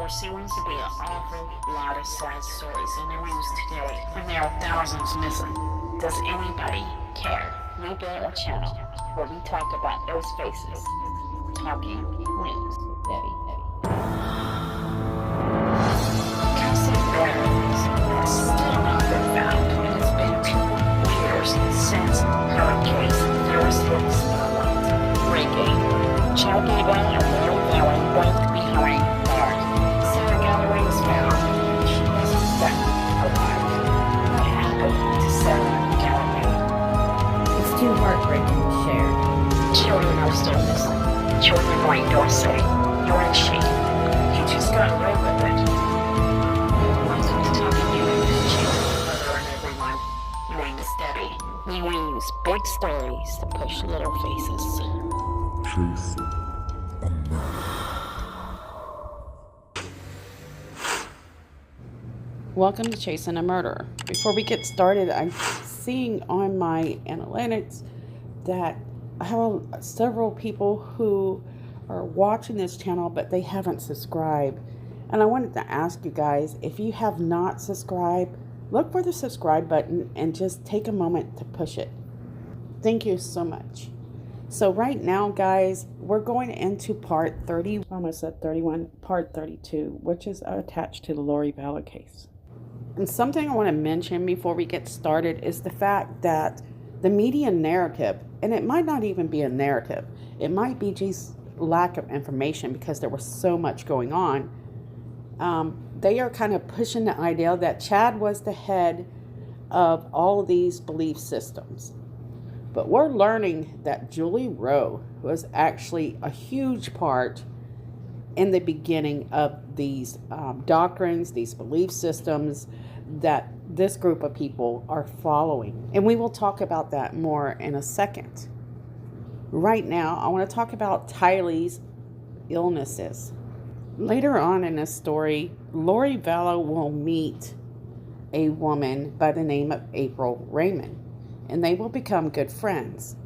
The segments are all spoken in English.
There seems to be an awful lot of sad stories in the news today, and there are thousands missing. Does anybody care? We built a channel where we talk about those faces. Talking News with Debbie. Cassie Barnes has still not been found, and it's been 2 years since her case first hit the spotlight. Breaking. Chattanooga and Rowe Valley both behind bars. Sarah Galloway was found. She wasn't found alive. What happened to Sarah Galloway? It's too heartbreaking to share. Children are still missing. Children like Dorsey. You're in shame. You just got away with it. Welcome to Talking News. Hello everyone. My name is Debbie. We use big stories to push little faces. Welcome to Chasing a Murderer. Before we get started, I'm seeing on my analytics that I have several people who are watching this channel, but they haven't subscribed. And I wanted to ask you guys, if you have not subscribed, look for the subscribe button and just take a moment to push it. Thank you so much. So right now, guys, we're going into part 30, almost at 31, part 32, which is attached to the Tylee Ryan case. And something I want to mention before we get started is the fact that the media narrative, and it might not even be a narrative, it might be just lack of information because there was so much going on. They are kind of pushing the idea that Chad was the head of all of these belief systems. But we're learning that Julie Rowe was actually a huge part in the beginning of these doctrines, these belief systems that this group of people are following. And we will talk about that more in a second. Right now, I want to talk about Tylee's illnesses. Later on in this story, JJ Vallow will meet a woman by the name of April Raymond, and they will become good friends.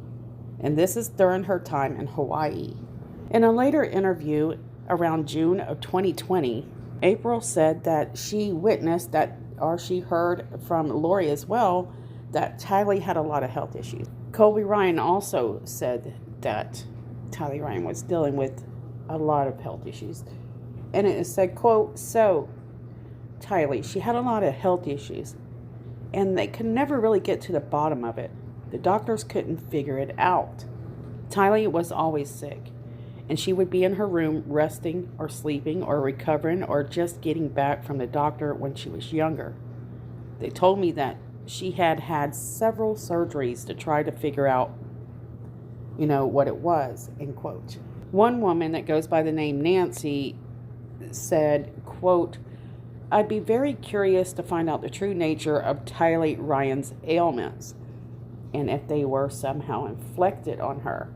And this is during her time in Hawaii. In a later interview around June of 2020, April said that she witnessed that, or she heard from Lori as well, that Tylee had a lot of health issues. Colby Ryan also said that Tylee Ryan was dealing with a lot of health issues. And it said, quote, "So, Tylee, she had a lot of health issues, and they could never really get to the bottom of it. The doctors couldn't figure it out. Tylee was always sick, and she would be in her room resting or sleeping or recovering or just getting back from the doctor when she was younger. They told me that she had had several surgeries to try to figure out, what it was," end quote. One woman that goes by the name Nancy said, quote, "I'd be very curious to find out the true nature of Tylee Ryan's ailments and if they were somehow inflicted on her.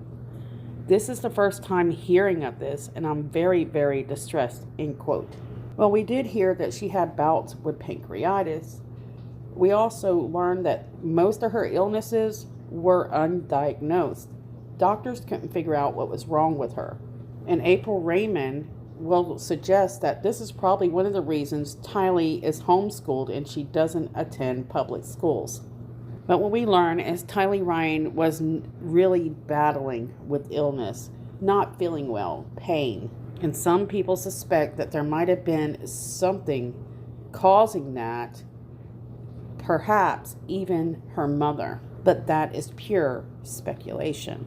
This is the first time hearing of this, and I'm very, very distressed," end quote. Well, we did hear that she had bouts with pancreatitis. We also learned that most of her illnesses were undiagnosed. Doctors couldn't figure out what was wrong with her. And April Raymond will suggest that this is probably one of the reasons Tylee is homeschooled and she doesn't attend public schools. But what we learn is Tylee Ryan was really battling with illness, not feeling well, pain. And some people suspect that there might have been something causing that, perhaps even her mother. But that is pure speculation.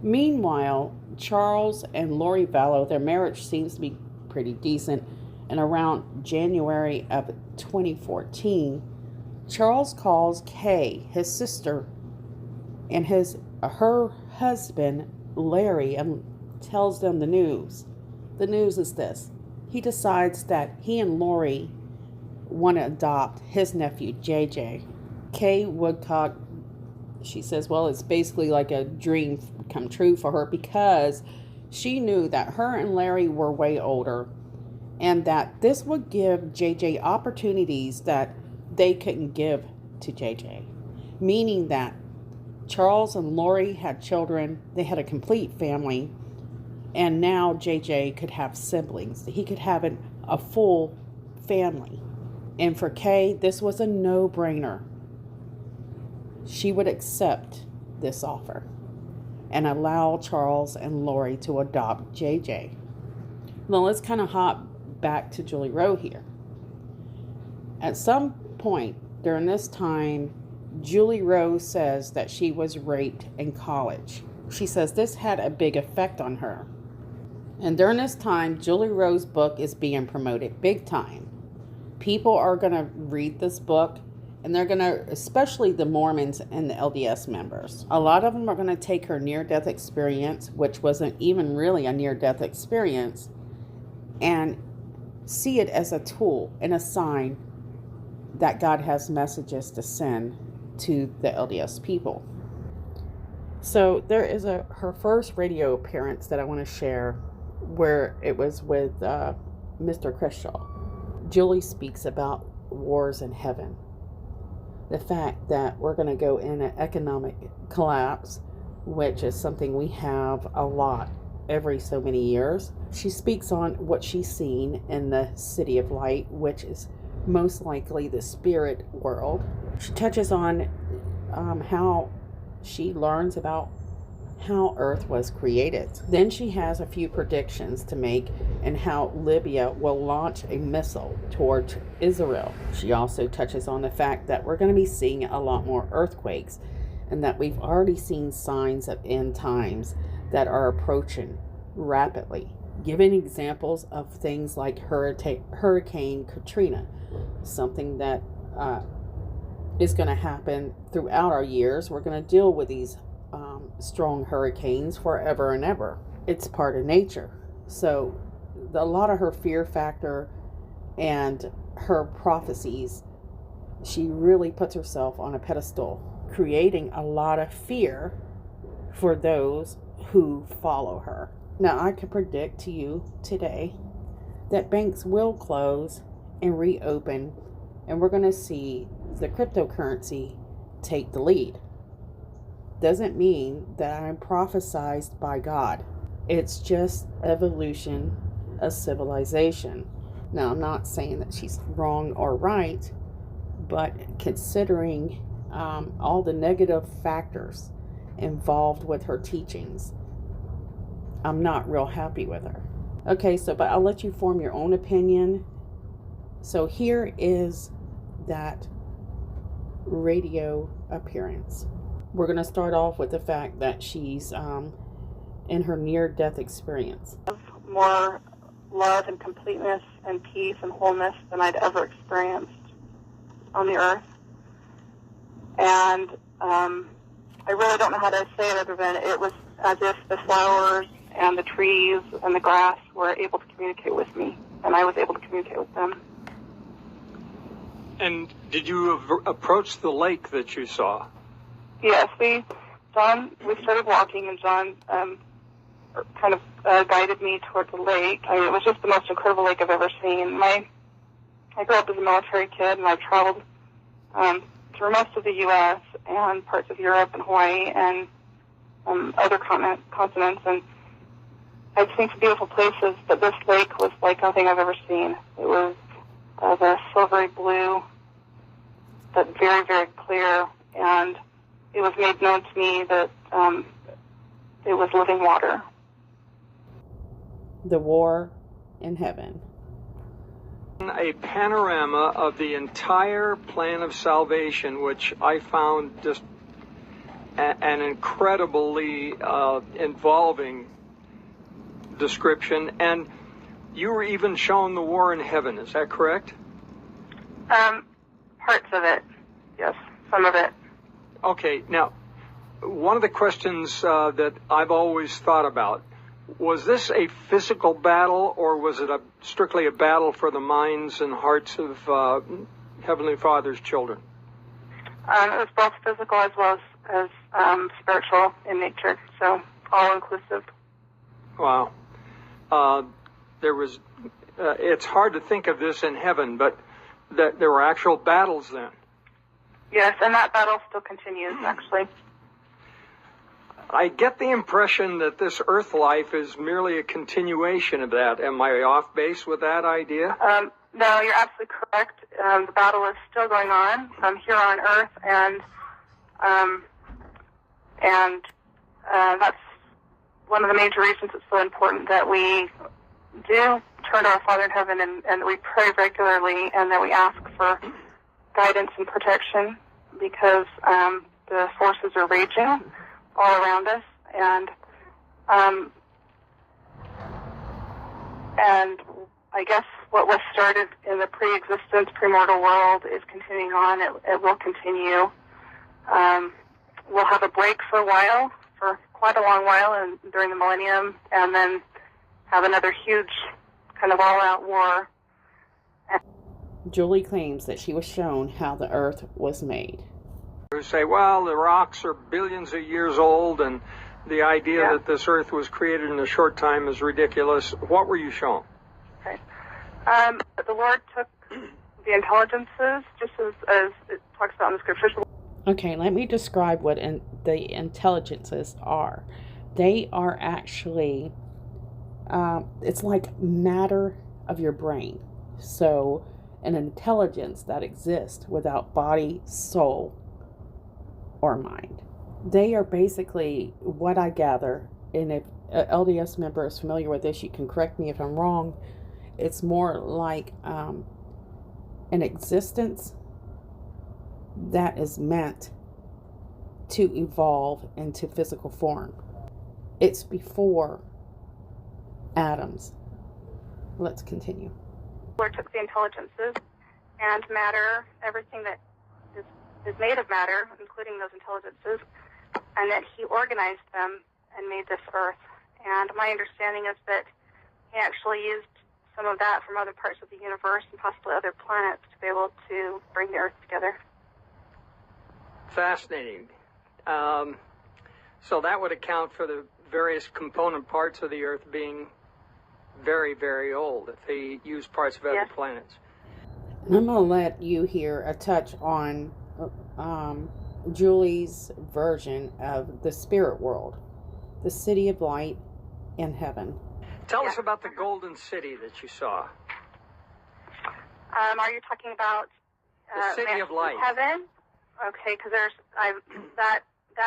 Meanwhile, Charles and Tylee Vallow, their marriage seems to be pretty decent. And around January of 2014, Charles calls Kay, his sister, and her husband, Larry, and tells them the news. The news is this. He decides that he and Lori want to adopt his nephew, JJ. Kay Woodcock, she says, well, it's basically like a dream come true for her because she knew that her and Larry were way older and that this would give JJ opportunities that they couldn't give to JJ. Meaning that Charles and Lori had children, they had a complete family, And now JJ could have siblings. He could have a full family. And for Kay, this was a no-brainer. She would accept this offer and allow Charles and Lori to adopt JJ. Now let's kind of hop back to Julie Rowe here. At some point during this time, Julie Rowe says that she was raped in college. She says this had a big effect on her. And during this time, Julie Rowe's book is being promoted big time. People are going to read this book, and they're going to, especially the Mormons and the LDS members, a lot of them are going to take her near-death experience, which wasn't even really a near-death experience, and see it as a tool and a sign that God has messages to send to the LDS people. So there is her first radio appearance that I want to share, where it was with Mr. Crenshaw. Julie speaks about wars in heaven. The fact that we're going to go in an economic collapse, which is something we have a lot every so many years. She speaks on what she's seen in the City of Light, which is most likely the spirit world. She touches on how she learns about how Earth was created. Then she has a few predictions to make and how Libya will launch a missile towards Israel. She also touches on the fact that we're going to be seeing a lot more earthquakes and that we've already seen signs of end times that are approaching rapidly, giving examples of things like Hurricane Katrina, something that is going to happen throughout our years. We're going to deal with these strong hurricanes forever and ever. It's part of nature. So a lot of her fear factor and her prophecies, she really puts herself on a pedestal, creating a lot of fear for those who follow her. Now, I can predict to you today that banks will close and reopen, and we're going to see the cryptocurrency take the lead. Doesn't mean that I'm prophesied by God. It's just evolution of civilization. Now, I'm not saying that she's wrong or right, but considering all the negative factors involved with her teachings, I'm not real happy with her. Okay, but I'll let you form your own opinion. So here is that radio appearance. We're going to start off with the fact that she's in her near-death experience. More love and completeness and peace and wholeness than I'd ever experienced on the earth. And I really don't know how to say it other than it was as if the flowers and the trees and the grass were able to communicate with me, and I was able to communicate with them. And did you approach the lake that you saw? Yes, we started walking, and John kind of guided me toward the lake. I mean, it was just the most incredible lake I've ever seen. I grew up as a military kid, and I traveled through most of the U.S. and parts of Europe and Hawaii and other continents, and I've seen some beautiful places, but this lake was like nothing I've ever seen. It was the silvery blue, but very, very clear, and it was made known to me that it was living water. The war in heaven. A panorama of the entire plan of salvation, which I found just an incredibly involving description. And you were even shown the war in heaven, is that correct? Parts of it, yes, some of it. Okay, now, one of the questions that I've always thought about, was this a physical battle, or was it strictly a battle for the minds and hearts of Heavenly Father's children? It was both physical as well as spiritual in nature, so all-inclusive. Wow. It's hard to think of this in heaven, but that there were actual battles then. Yes, and that battle still continues, actually. I get the impression that this Earth life is merely a continuation of that. Am I off base with that idea? No, you're absolutely correct. The battle is still going on here on Earth, and that's one of the major reasons it's so important that we do turn to our Father in heaven and that we pray regularly and that we ask for guidance and protection, because the forces are raging all around us, and I guess what was started in the pre-existence, premortal world is continuing on. It will continue. We'll have a break for a while, for quite a long while, and during the millennium, and then have another huge kind of all-out war. Julie claims that she was shown how the earth was made. Who say, well, the rocks are billions of years old, and the idea that this earth was created in a short time is ridiculous. What were you shown? Okay. The Lord took the intelligences, just as it talks about in the scriptures. Okay, let me describe what the intelligences are. They are actually, it's like matter of your brain. So, an intelligence that exists without body, soul, or mind. They are basically what I gather, and if an LDS member is familiar with this, you can correct me if I'm wrong. It's more like an existence that is meant to evolve into physical form. It's before atoms. Let's continue. The Lord took the intelligences and matter, everything that is made of matter, including those intelligences, and that he organized them and made this earth. And my understanding is that he actually used some of that from other parts of the universe and possibly other planets to be able to bring the earth together. Fascinating. So that would account for the various component parts of the earth being very, very old, if he used parts of other planets. And I'm going to let you hear a touch on Julie's version of the spirit world, the city of light in heaven. Tell us about the golden city that you saw. Are you talking about the city of light? Heaven? Okay, because there's that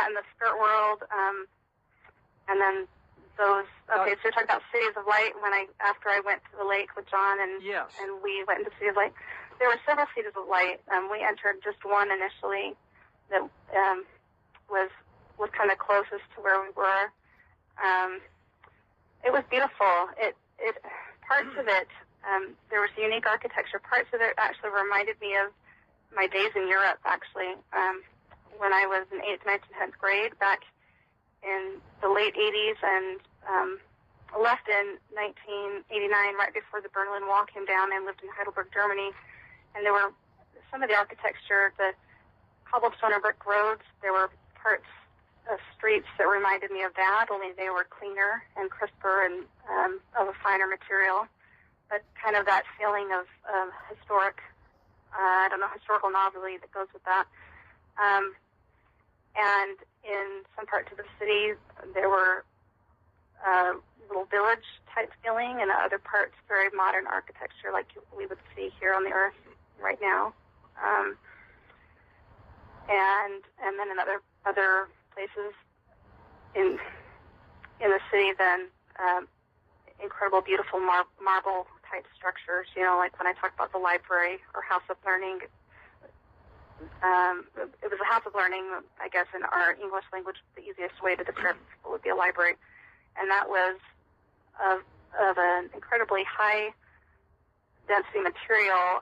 in the spirit world, and then those. Okay, so you're talking about cities of light. After I went to the lake with John and we went into the city of light, there were several cities of light. We entered just one initially that was kind of closest to where we were. It was beautiful. It parts of it, there was unique architecture. Parts of it actually reminded me of my days in Europe, actually, when I was in 8th, 9th, and 10th grade back in the late 80s, and left in 1989, right before the Berlin Wall came down, and lived in Heidelberg, Germany. And there were some of the architecture, the cobblestone or brick roads, there were parts of streets that reminded me of that, only they were cleaner and crisper and of a finer material, but kind of that feeling of historic, historical novelty that goes with that. And in some parts of the city, there were little village-type feeling, and other parts very modern architecture like we would see here on the earth right now. And then in other places in the city, then incredible, beautiful marble type structures. Like when I talk about the library or house of learning, it was a house of learning. I guess in our English language, the easiest way to describe it would be a library, and that was of an incredibly high density material.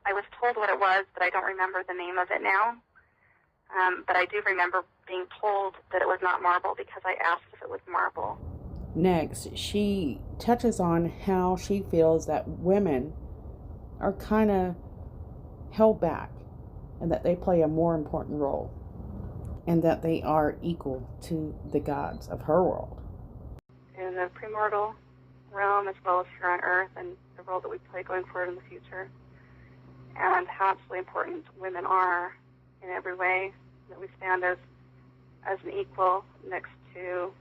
I was told what it was, but I don't remember the name of it now. But I do remember being told that it was not marble because I asked if it was marble. Next, she touches on how she feels that women are kind of held back and that they play a more important role and that they are equal to the gods of her world. In the premortal realm as well as here on earth, and the role that we play going forward in the future, and how absolutely important women are in every way, that we stand as as an equal next to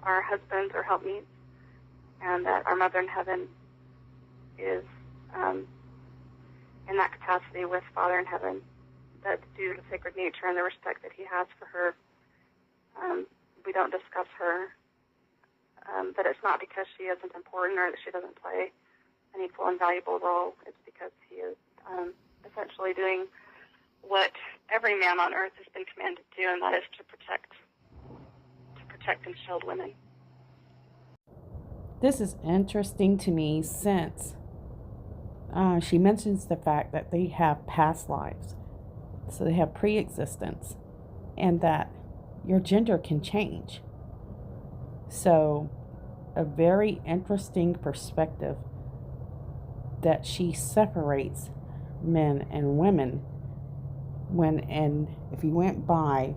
our husbands or helpmeets, and that our Mother in Heaven is in that capacity with Father in Heaven, that due to sacred nature and the respect that he has for her, we don't discuss her, but it's not because she isn't important or that she doesn't play an equal and valuable role. It's because he is essentially doing what every man on earth has been commanded to do, and that is to protect and shield women. This is interesting to me since she mentions the fact that they have past lives. So they have pre-existence, and that your gender can change. So a very interesting perspective that she separates men and women when, and if you went by,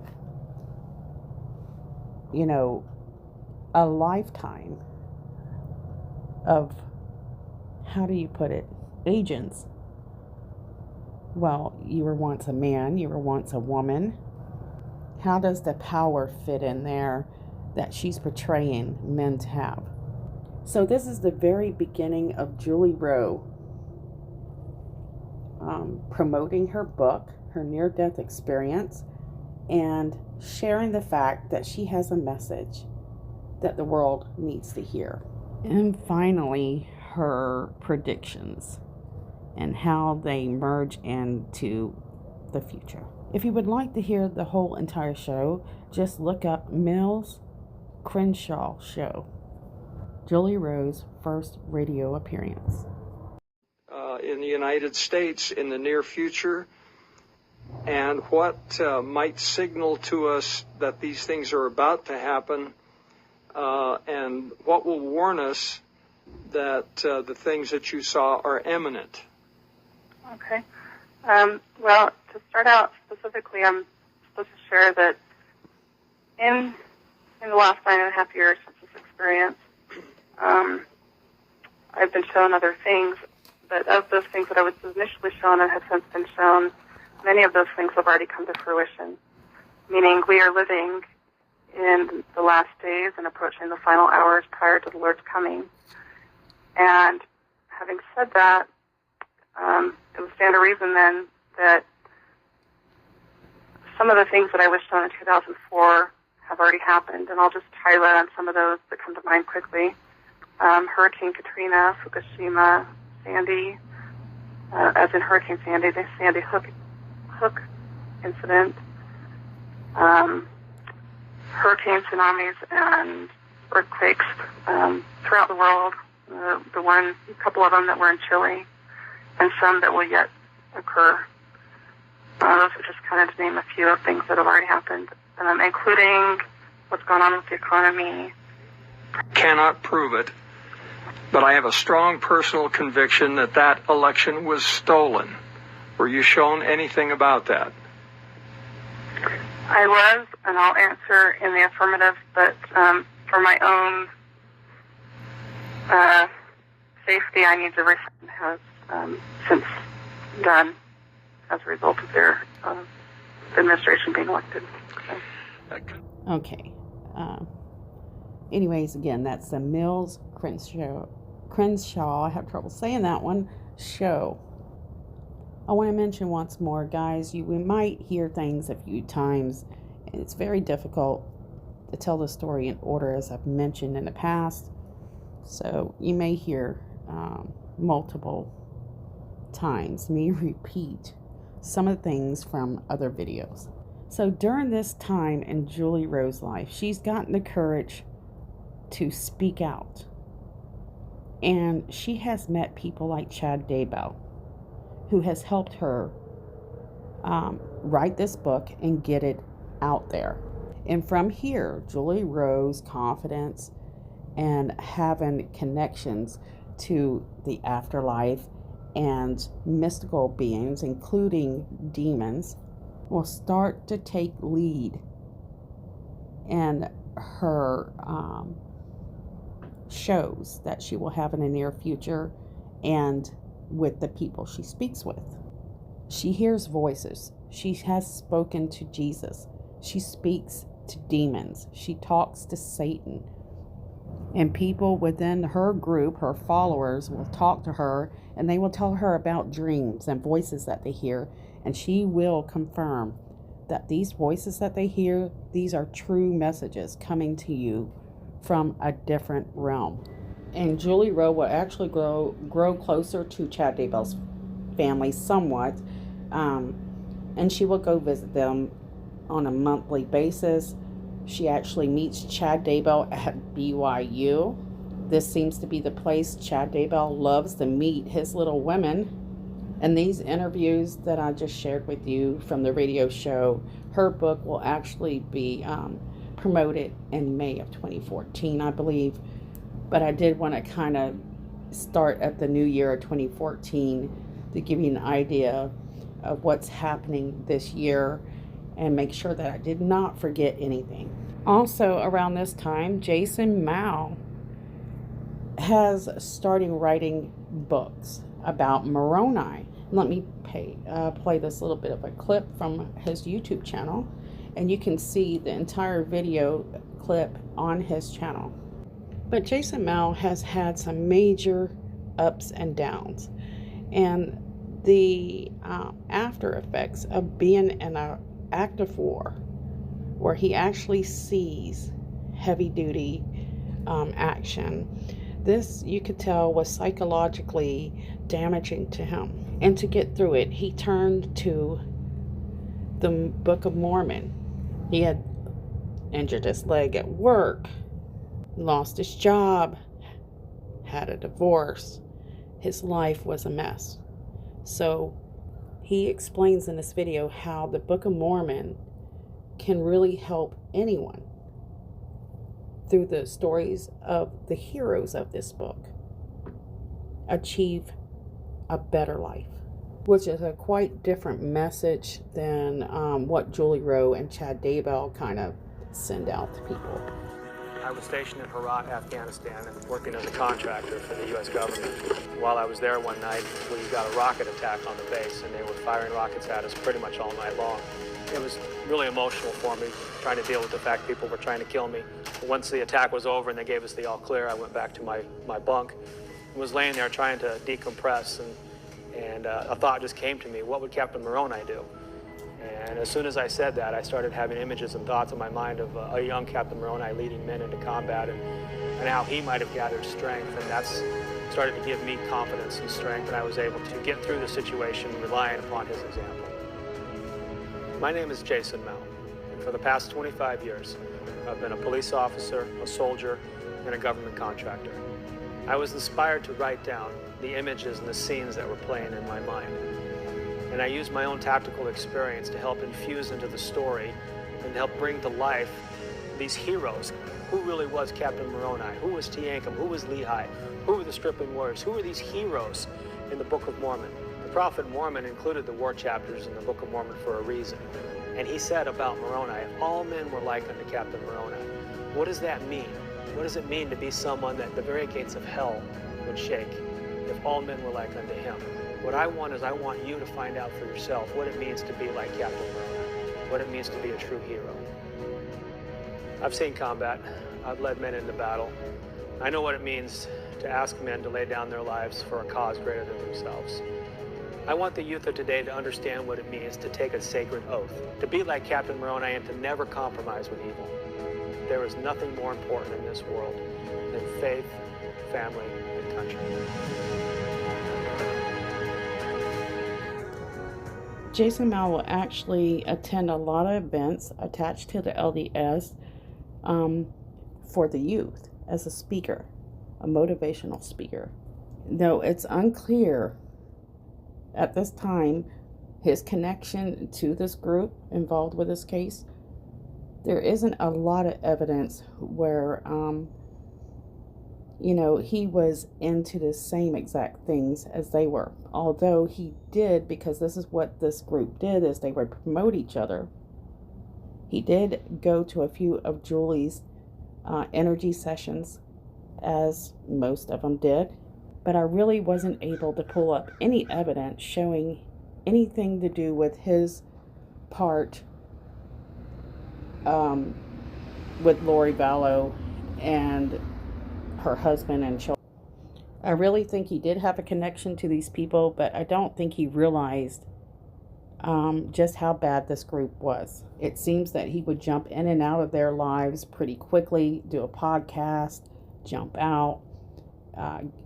a lifetime of, how do you put it, agents. Well, you were once a man, you were once a woman. How does the power fit in there that she's portraying men to have? So this is the very beginning of Julie Rowe promoting her book, her near-death experience, and sharing the fact that she has a message that the world needs to hear. And finally, her predictions and how they merge into the future. If you would like to hear the whole entire show, just look up Mills Crenshaw Show, Julie Rowe's first radio appearance. In the United States in the near future, and what might signal to us that these things are about to happen, and what will warn us that the things that you saw are imminent. Okay. Well, to start out specifically, I'm supposed to share that in the last 9.5 years since this experience, I've been shown other things, but of those things that I was initially shown and have since been shown, many of those things have already come to fruition, meaning we are living in the last days and approaching the final hours prior to the Lord's coming. And having said that, it would stand to reason then that some of the things that I was shown in 2004 have already happened, and I'll just highlight on some of those that come to mind quickly. Hurricane Katrina, Fukushima, Sandy, as in Hurricane Sandy, the Sandy Hook incident, hurricane tsunamis and earthquakes throughout the world. A couple of them that were in Chile, and some that will yet occur. Those are just kind of to name a few of things that have already happened, including what's going on with the economy. Cannot prove it, but I have a strong personal conviction that that election was stolen. Were you shown anything about that? I was, and I'll answer in the affirmative, but for my own safety, I need to everything has since done as a result of their administration being elected. So. Okay. Anyways, again, that's the Mills Crenshaw, I have trouble saying that one, show. I want to mention once more, guys, we might hear things a few times, and it's very difficult to tell the story in order as I've mentioned in the past. So you may hear multiple times me repeat some of the things from other videos. So during this time in Julie Rowe's life, she's gotten the courage to speak out. And she has met people like Chad Daybell, who has helped her write this book and get it out there. And from here, Julie Rowe's confidence and having connections to the afterlife and mystical beings, including demons, will start to take lead in her shows that she will have in the near future and with the people she speaks with. She hears voices. She has spoken to Jesus. She speaks to demons. She talks to Satan. And people within her group, her followers, will talk to her, and they will tell her about dreams and voices that they hear. And she will confirm that these voices that they hear, these are true messages coming to you from a different realm. And Julie Rowe will actually grow closer to Chad Daybell's family somewhat. And she will go visit them on a monthly basis. She actually meets Chad Daybell at BYU. This seems to be the place Chad Daybell loves to meet his little women. And these interviews that I just shared with you from the radio show, her book will actually be promoted in May of 2014, I believe. But I did want to kind of start at the new year of 2014 to give you an idea of what's happening this year and make sure that I did not forget anything. Also, around this time, Jason Mao has started writing books about Moroni. Let me play this little bit of a clip from his YouTube channel, and you can see the entire video clip on his channel. But Jason Mao has had some major ups and downs, and the after effects of being in an active war where he actually sees heavy duty action, this you could tell was psychologically damaging to him. And to get through it, he turned to the Book of Mormon. He had injured his leg at work, lost his job, had a divorce. His life was a mess. So he explains in this video how the Book of Mormon can really help anyone through the stories of the heroes of this book achieve a better life, which is a quite different message than what Julie Rowe and Chad Daybell kind of send out to people. I was stationed in Herat, Afghanistan, and working as a contractor for the U.S. government. While I was there one night, we got a rocket attack on the base, and they were firing rockets at us pretty much all night long. It was really emotional for me, trying to deal with the fact people were trying to kill me. Once the attack was over and they gave us the all clear, I went back to my bunk and was laying there trying to decompress, and a thought just came to me: what would Captain Moroni do? And as soon as I said that, I started having images and thoughts in my mind of a young Captain Moroni leading men into combat, and how he might have gathered strength, and that's started to give me confidence and strength, and I was able to get through the situation relying upon his example. My name is Jason Mao, and for the past 25 years, I've been a police officer, a soldier, and a government contractor. I was inspired to write down the images and the scenes that were playing in my mind. And I used my own tactical experience to help infuse into the story and help bring to life these heroes. Who really was Captain Moroni? Who was Teancum? Who was Lehi? Who were the Stripling Warriors? Who were these heroes in the Book of Mormon? The Prophet Mormon included the war chapters in the Book of Mormon for a reason. And he said about Moroni, all men were like unto Captain Moroni. What does that mean? What does it mean to be someone that the very gates of hell would shake if all men were like unto him? What I want is I want you to find out for yourself what it means to be like Captain Rowe, what it means to be a true hero. I've seen combat. I've led men into battle. I know what it means to ask men to lay down their lives for a cause greater than themselves. I want the youth of today to understand what it means to take a sacred oath, to be like Captain Moroni and to never compromise with evil. There is nothing more important in this world than faith, family, and country. Jason Mao will actually attend a lot of events attached to the LDS for the youth as a speaker, a motivational speaker. Though it's unclear at this time his connection to this group involved with this case, there isn't a lot of evidence where he was into the same exact things as they were. Although he did, because this is what this group did, is they would promote each other. He did go to a few of Julie's energy sessions, as most of them did. But I really wasn't able to pull up any evidence showing anything to do with his part with Lori Vallow and her husband and children. I really think he did have a connection to these people, but I don't think he realized just how bad this group was. It seems that he would jump in and out of their lives pretty quickly, do a podcast, jump out,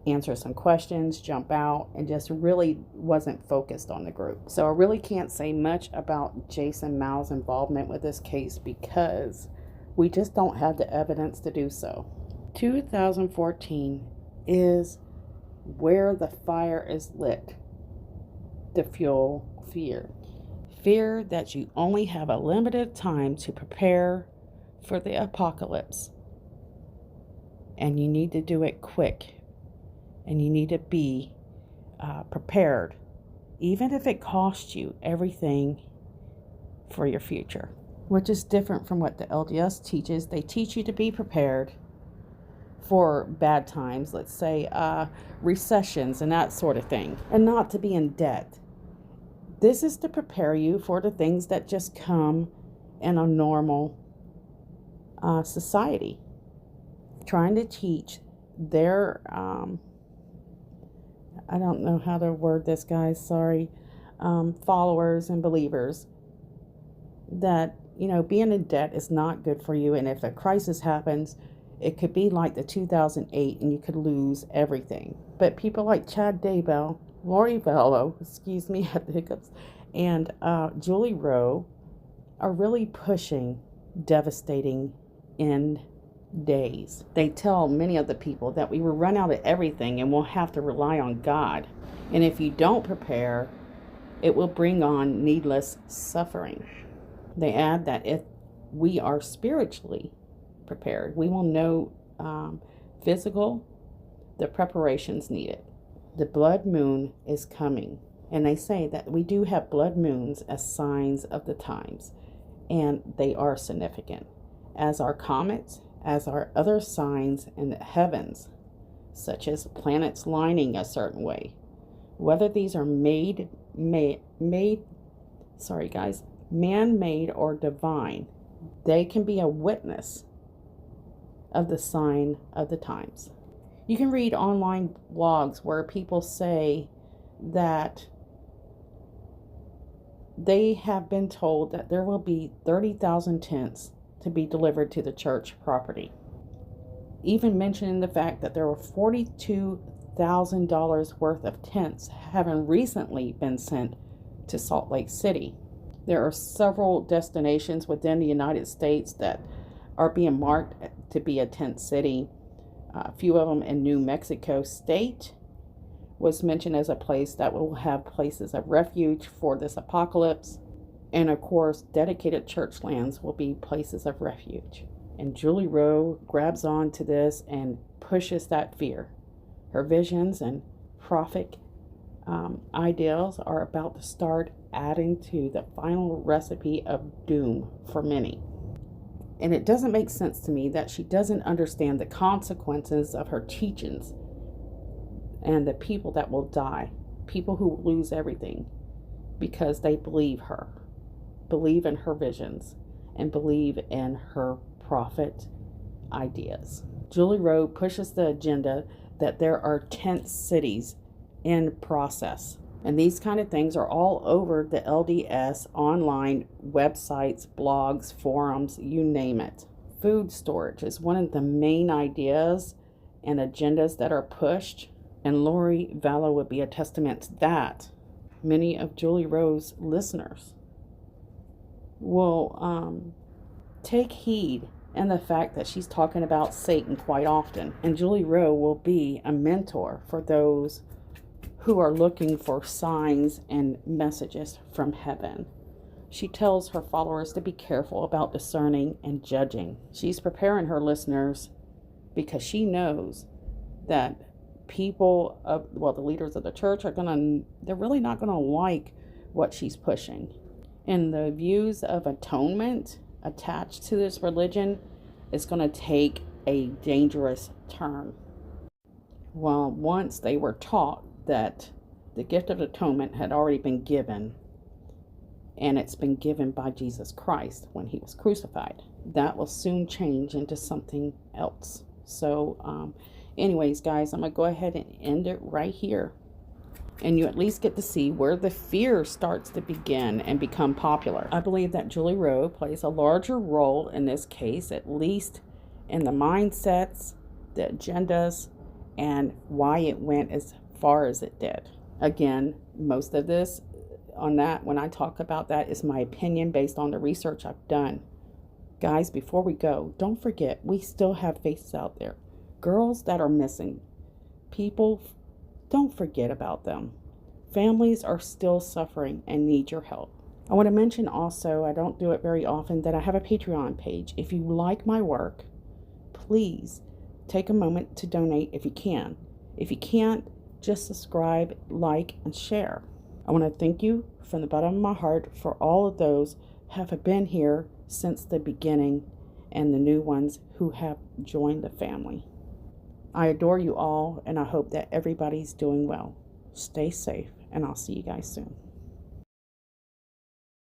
answer some questions, jump out, and just really wasn't focused on the group. So I really can't say much about Jason Mau's involvement with this case because we just don't have the evidence to do so. 2014 is where the fire is lit to fuel fear. Fear that you only have a limited time to prepare for the apocalypse. And you need to do it quick. And you need to be prepared, even if it costs you everything for your future, which is different from what the LDS teaches. They teach you to be prepared for bad times, let's say recessions and that sort of thing, and not to be in debt. This is to prepare you for the things that just come in a normal society. Trying to teach their, I don't know how to word this, guys, sorry, followers and believers that, being in debt is not good for you. And if a crisis happens, it could be like the 2008 and you could lose everything. But people like Chad Daybell, Lori Vallow, I had the hiccups, and Julie Rowe are really pushing devastating end days. They tell many of the people that we will run out of everything and we'll have to rely on God. And if you don't prepare, it will bring on needless suffering. They add that if we are spiritually prepared, we will know the preparations needed. The blood moon is coming. And they say that we do have blood moons as signs of the times. And they are significant. As are comets, as are other signs in the heavens, such as planets lining a certain way. Whether these are man-made or divine, they can be a witness of the sign of the times. You can read online blogs where people say that they have been told that there will be 30,000 tents to be delivered to the church property. Even mentioning the fact that there were $42,000 worth of tents having recently been sent to Salt Lake City. There are several destinations within the United States that are being marked to be a tent city. A few of them in New Mexico State was mentioned as a place that will have places of refuge for this apocalypse. And of course, dedicated church lands will be places of refuge. And Julie Rowe grabs on to this and pushes that fear. Her visions and prophetic ideals are about to start adding to the final recipe of doom for many. And it doesn't make sense to me that she doesn't understand the consequences of her teachings and the people that will die, people who will lose everything because they believe her, believe in her visions, and believe in her prophet ideas. Julie Rowe pushes the agenda that there are tent cities in process. And these kind of things are all over the LDS online websites, blogs, forums, you name it. Food storage is one of the main ideas and agendas that are pushed. And Lori Vallow would be a testament to that. Many of Julie Rowe's listeners will take heed in the fact that she's talking about Satan quite often. And Julie Rowe will be a mentor for those who are looking for signs and messages from heaven. She tells her followers to be careful about discerning and judging. She's preparing her listeners because she knows that people, the leaders of the church they're really not going to like what she's pushing. And the views of atonement attached to this religion is going to take a dangerous turn. Well, once they were taught that the gift of atonement had already been given, and it's been given by Jesus Christ when he was crucified. That will soon change into something else. So anyways, guys, I'm going to go ahead and end it right here. And you at least get to see where the fear starts to begin and become popular. I believe that Julie Rowe plays a larger role in this case, at least in the mindsets, the agendas, and why it went as far as it did. Again, most of this on that, when I talk about that, is my opinion based on the research I've done. Guys, before we go, don't forget, we still have faces out there. Girls that are missing. People, don't forget about them. Families are still suffering and need your help. I want to mention also, I don't do it very often, that I have a Patreon page. If you like my work, please take a moment to donate if you can. If you can't, just subscribe, like, and share. I want to thank you from the bottom of my heart for all of those who have been here since the beginning and the new ones who have joined the family. I adore you all, and I hope that everybody's doing well. Stay safe, and I'll see you guys soon.